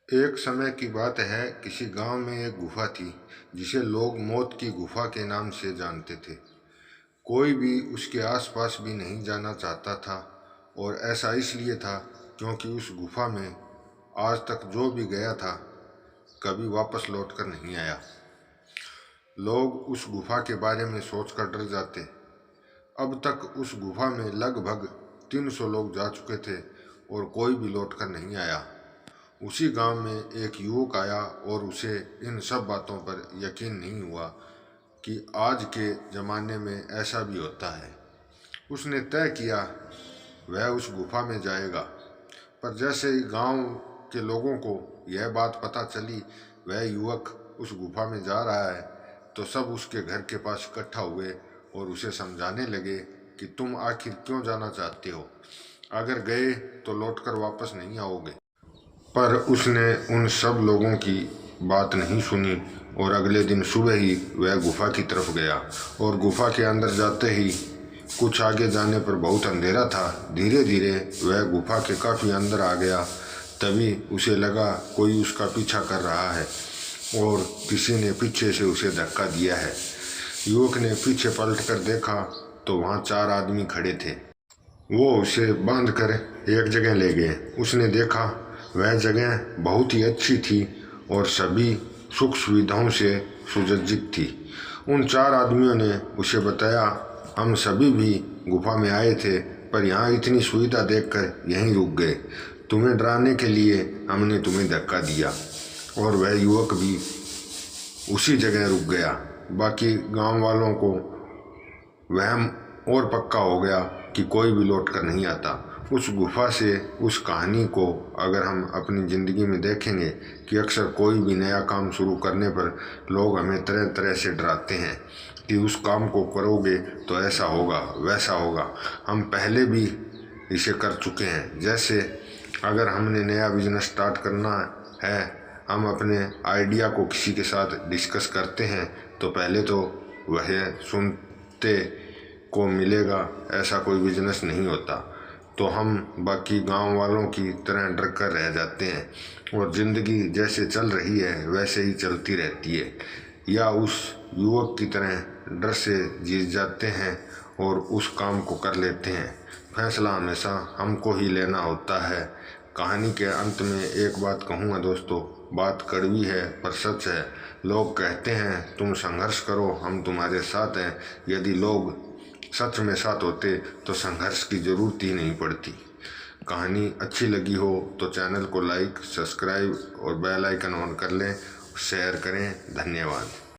एक समय की बात है, किसी गांव में एक गुफा थी जिसे लोग मौत की गुफा के नाम से जानते थे। कोई भी उसके आसपास भी नहीं जाना चाहता था, और ऐसा इसलिए था क्योंकि उस गुफा में आज तक जो भी गया था कभी वापस लौटकर नहीं आया। लोग उस गुफा के बारे में सोचकर डर जाते। अब तक उस गुफा में लगभग 300 लोग जा चुके थे और कोई भी लौटकर नहीं आया। उसी गांव में एक युवक आया और उसे इन सब बातों पर यकीन नहीं हुआ कि आज के ज़माने में ऐसा भी होता है। उसने तय किया वह उस गुफा में जाएगा। पर जैसे ही गांव के लोगों को यह बात पता चली वह युवक उस गुफा में जा रहा है, तो सब उसके घर के पास इकट्ठा हुए और उसे समझाने लगे कि तुम आखिर क्यों जाना चाहते हो, अगर गए तो लौटकर वापस नहीं आओगे। पर उसने उन सब लोगों की बात नहीं सुनी और अगले दिन सुबह ही वह गुफा की तरफ गया। और गुफा के अंदर जाते ही कुछ आगे जाने पर बहुत अंधेरा था। धीरे धीरे वह गुफा के काफ़ी अंदर आ गया। तभी उसे लगा कोई उसका पीछा कर रहा है और किसी ने पीछे से उसे धक्का दिया है। युवक ने पीछे पलट कर देखा तो वहाँ 4 आदमी खड़े थे। वो उसे बांधकर एक जगह ले गए। उसने देखा वह जगह बहुत ही अच्छी थी और सभी सुख सुविधाओं से सुसज्जित थी। उन 4 आदमियों ने उसे बताया, हम सभी भी गुफा में आए थे पर यहाँ इतनी सुविधा देखकर यहीं रुक गए। तुम्हें डराने के लिए हमने तुम्हें धक्का दिया। और वह युवक भी उसी जगह रुक गया। बाकी गांव वालों को वहम और पक्का हो गया कि कोई भी लौट कर नहीं आता। उस गुफा से उस कहानी को अगर हम अपनी ज़िंदगी में देखेंगे कि अक्सर कोई भी नया काम शुरू करने पर लोग हमें तरह तरह से डराते हैं कि उस काम को करोगे तो ऐसा होगा वैसा होगा। हम पहले भी इसे कर चुके हैं। जैसे अगर हमने नया बिजनेस स्टार्ट करना है, हम अपने आइडिया को किसी के साथ डिस्कस करते हैं तो पहले तो वह सुनते को मिलेगा ऐसा कोई बिजनेस नहीं होता, तो हम बाकी गांव वालों की तरह डर कर रह जाते हैं और ज़िंदगी जैसे चल रही है वैसे ही चलती रहती है। या उस युवक की तरह डर से जीत जाते हैं और उस काम को कर लेते हैं। फैसला हमेशा हमको ही लेना होता है। कहानी के अंत में एक बात कहूँगा दोस्तों, बात कड़वी है पर सच है। लोग कहते हैं तुम संघर्ष करो, हम तुम्हारे साथ हैं। यदि लोग सच में साथ होते तो संघर्ष की ज़रूरत ही नहीं पड़ती। कहानी अच्छी लगी हो तो चैनल को लाइक, सब्सक्राइब और बेल आइकन ऑन कर लें, शेयर करें। धन्यवाद।